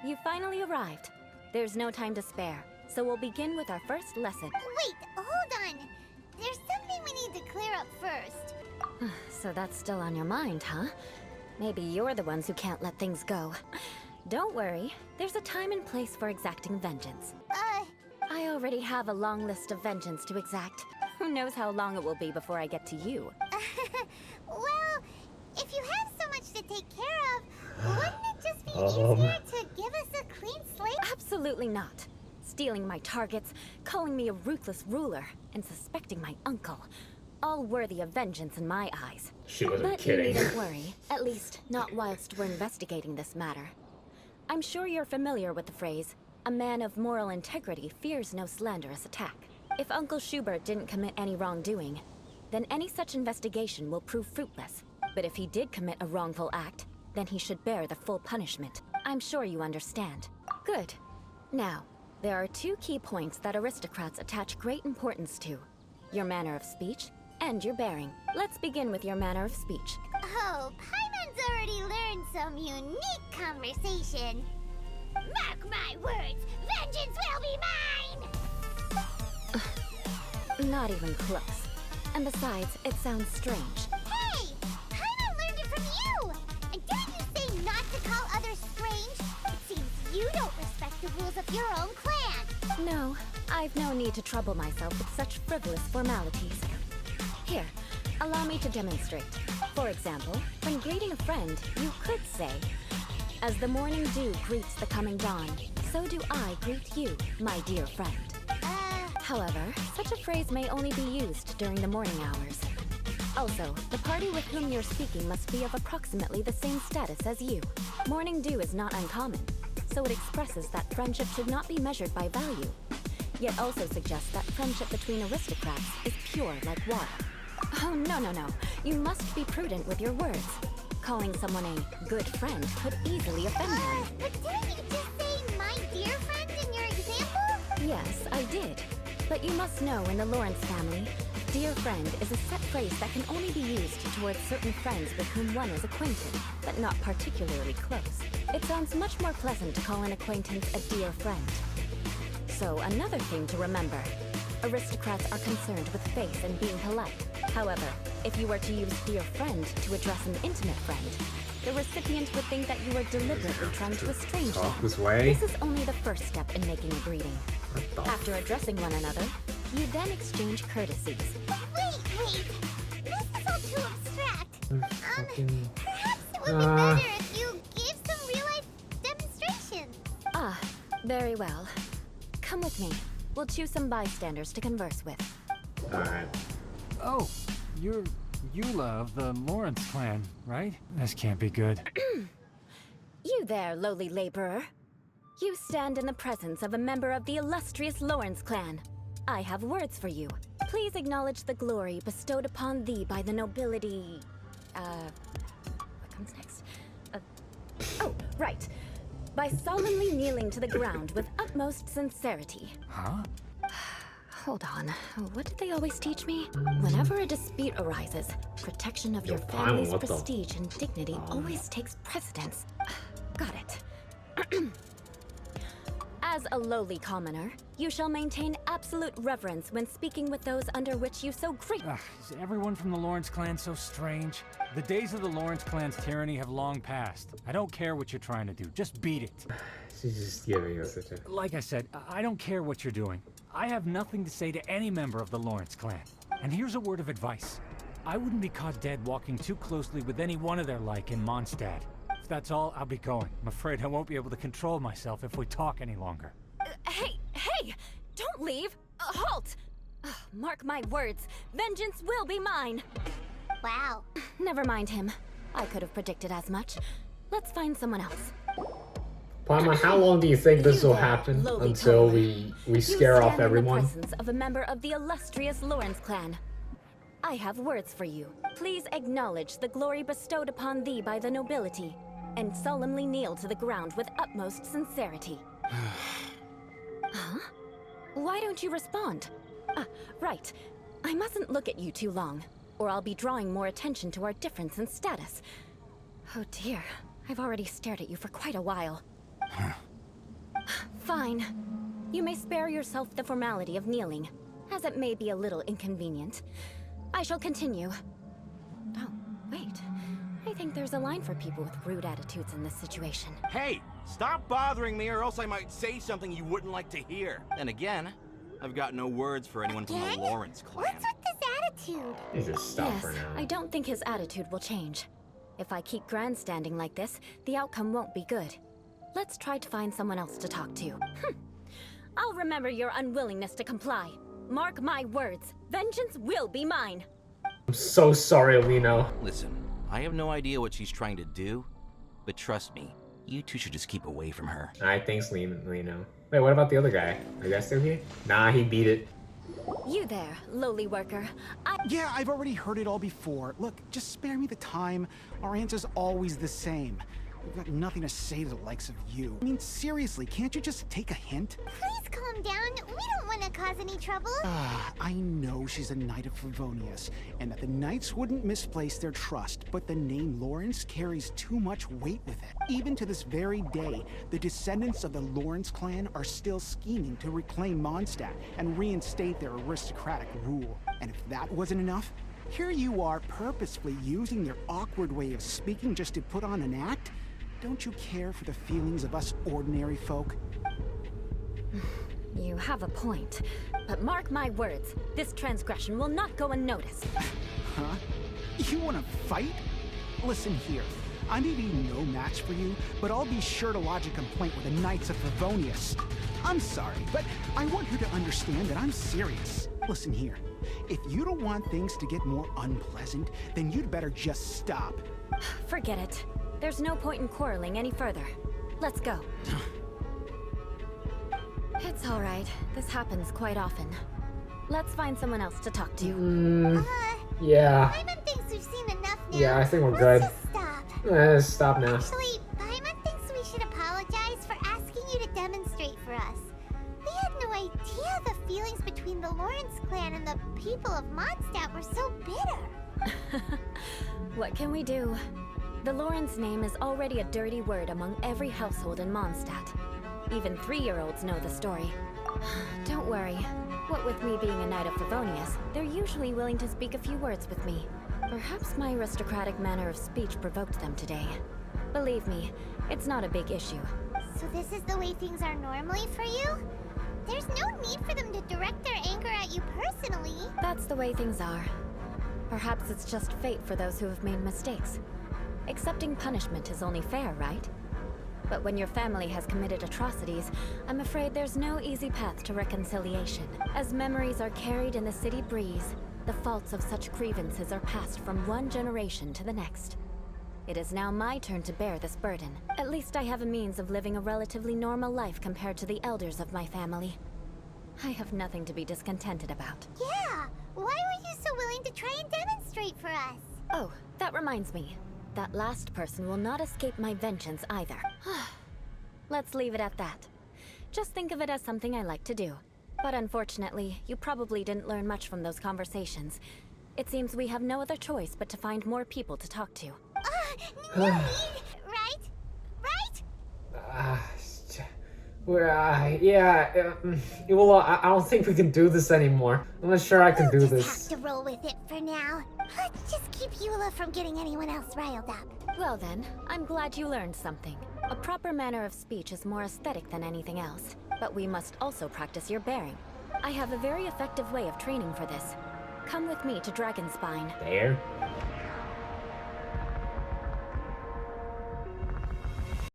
You finally arrived. There's no time to spare, so we'll begin with our first lesson. Wait, hold on. There's something we need to clear up first. So that's still on your mind, huh? Maybe you're the ones who can't let things go. Don't worry, there's a time and place for exacting vengeance. I already have a long list of vengeance to exact. Who knows how long it will be before I get to you? Well, if you have so much to take care of, wouldn't it just be easier to give us a clean slate? Absolutely not. Stealing my targets, calling me a ruthless ruler, and suspecting my uncle. All worthy of vengeance in my eyes. She wasn't But kidding. you needn't worry, at least not whilst we're investigating this matter. I'm sure you're familiar with the phrase, a man of moral integrity fears no slanderous attack. If Uncle Schubert didn't commit any wrongdoing, then any such investigation will prove fruitless. But if he did commit a wrongful act, then he should bear the full punishment. I'm sure you understand. Good. Now, there are two key points that aristocrats attach great importance to. Your manner of speech and your bearing. Let's begin with your manner of speech. Oh, Paimon's already learned some unique conversation. Mark my words, vengeance will be mine! Not even close. And besides, it sounds strange. Hey! Paimon learned it from you! And didn't you say not to call others strange? It seems you don't respect the rules of your own clan. No, I've no need to trouble myself with such frivolous formalities. Here, allow me to demonstrate. For example, when greeting a friend, you could say, "As the morning dew greets the coming dawn, so do I greet you, my dear friend." However, such a phrase may only be used during the morning hours. Also, the party with whom you're speaking must be of approximately the same status as you. Morning dew is not uncommon, so it expresses that friendship should not be measured by value, yet also suggests that friendship between aristocrats is pure like water. Oh, no. You must be prudent with your words. Calling someone a good friend could easily offend them. But didn't you just say my dear friend in your example? Yes, I did. But you must know in the Lawrence family, dear friend is a set phrase that can only be used towards certain friends with whom one is acquainted, but not particularly close. It sounds much more pleasant to call an acquaintance a dear friend. So another thing to remember, aristocrats are concerned with face and being polite. However, if you were to use dear friend to address an intimate friend, the recipient would think that you are deliberately trying to estrange them. This way? This is only the first step in making a greeting. After addressing one another, you then exchange courtesies. Wait! This is all too abstract. Perhaps it would be Ah. better if you gave some real-life demonstrations. Ah, very well. Come with me. We'll choose some bystanders to converse with. Alright. Oh, you're Eula of the Lawrence clan, right? This can't be good. You there, lowly laborer. You stand in the presence of a member of the illustrious Lawrence clan. I have words for you. Please acknowledge the glory bestowed upon thee by the nobility... what comes next? Oh, right. By solemnly kneeling to the ground with utmost sincerity. Huh? Hold on. What did they always teach me? Whenever a dispute arises, protection of your family's what the- prestige and dignity always takes precedence. Got it. As a lowly commoner, you shall maintain absolute reverence when speaking with those under which you so great... Is everyone from the Lawrence clan so strange? The days of the Lawrence clan's tyranny have long passed. I don't care what you're trying to do. Just beat it. She's just giving us a... Like I said, I don't care what you're doing. I have nothing to say to any member of the Lawrence clan. And here's a word of advice. I wouldn't be caught dead walking too closely with any one of their like in Mondstadt. If that's all, I'll be going. I'm afraid I won't be able to control myself if we talk any longer. Hey! Don't leave! Halt! Mark my words, vengeance will be mine! Wow. Never mind him. I could have predicted as much. Let's find someone else. Paimon, how long do you think this You will there, happen lowly until commoner. we scare off You stand everyone? in the presence of a member of the illustrious Lawrence clan. I have words for you. Please acknowledge the glory bestowed upon thee by the nobility, and solemnly kneel to the ground with utmost sincerity. Huh? Why don't you respond? Right. I mustn't look at you too long, or I'll be drawing more attention to our difference in status. Oh dear, I've already stared at you for quite a while. Fine. You may spare yourself the formality of kneeling, as it may be a little inconvenient. I shall continue. Oh, wait. I think there's a line for people with rude attitudes in this situation. Hey, stop bothering me or else I might say something you wouldn't like to hear. And again, I've got no words for anyone from the Again? Lawrence clan. What's with this attitude? You just stop Yes, for now. I don't think his attitude will change. If I keep grandstanding like this, the outcome won't be good. Let's try to find someone else to talk to. I'll remember your unwillingness to comply. Mark my words, vengeance will be mine. I'm so sorry, Lino. Listen, I have no idea what she's trying to do, but trust me, you two should just keep away from her. Alright, thanks, Lino. Wait, what about the other guy? Are you guys still here? Nah, he beat it. You there, lowly worker. Yeah, I've already heard it all before. Look, just spare me the time. Our answer's always the same. We've got nothing to say to the likes of you. I mean, seriously, can't you just take a hint? Please calm down. We don't want to cause any trouble. I know she's a Knight of Favonius, and that the Knights wouldn't misplace their trust, but the name Lawrence carries too much weight with it. Even to this very day, the descendants of the Lawrence clan are still scheming to reclaim Mondstadt and reinstate their aristocratic rule. And if that wasn't enough, here you are purposefully using their awkward way of speaking just to put on an act? Don't you care for the feelings of us ordinary folk? You have a point. But mark my words, this transgression will not go unnoticed. Huh? You want to fight? Listen here. I may be no match for you, but I'll be sure to lodge a complaint with the Knights of Favonius. I'm sorry, but I want you to understand that I'm serious. Listen here. If you don't want things to get more unpleasant, then you'd better just stop. Forget it. There's no point in quarreling any further. Let's go. It's all right. This happens quite often. Let's find someone else to talk to. Yeah. Paimon thinks we've seen enough now. Yeah, I think we're Let's good. just stop. Stop now. Actually, Paimon thinks we should apologize for asking you to demonstrate for us. We had no idea the feelings between the Lawrence clan and the people of Mondstadt were so bitter. What can we do? The Lawrence name is already a dirty word among every household in Mondstadt. Even 3-year-olds know the story. Don't worry. What with me being a Knight of Favonius, they're usually willing to speak a few words with me. Perhaps my aristocratic manner of speech provoked them today. Believe me, it's not a big issue. So this is the way things are normally for you? There's no need for them to direct their anger at you personally. That's the way things are. Perhaps it's just fate for those who have made mistakes. Accepting punishment is only fair, right? But when your family has committed atrocities, I'm afraid there's no easy path to reconciliation. As memories are carried in the city breeze, the faults of such grievances are passed from one generation to the next. It is now my turn to bear this burden. At least I have a means of living a relatively normal life compared to the elders of my family. I have nothing to be discontented about. Yeah, why were you so willing to try and demonstrate for us? Oh, that reminds me. That last person will not escape my vengeance either. Let's leave it at that. Just think of it as something I like to do. But unfortunately, you probably didn't learn much from those conversations. It seems we have no other choice but to find more people to talk to. No need, right? Right? Eula, I don't think we can do this anymore. I'm not sure I can do We'll this. just have to roll with it for now. Let's just keep Eula from getting anyone else riled up. Well then, I'm glad you learned something. A proper manner of speech is more aesthetic than anything else. But we must also practice your bearing. I have a very effective way of training for this. Come with me to Dragonspine. There?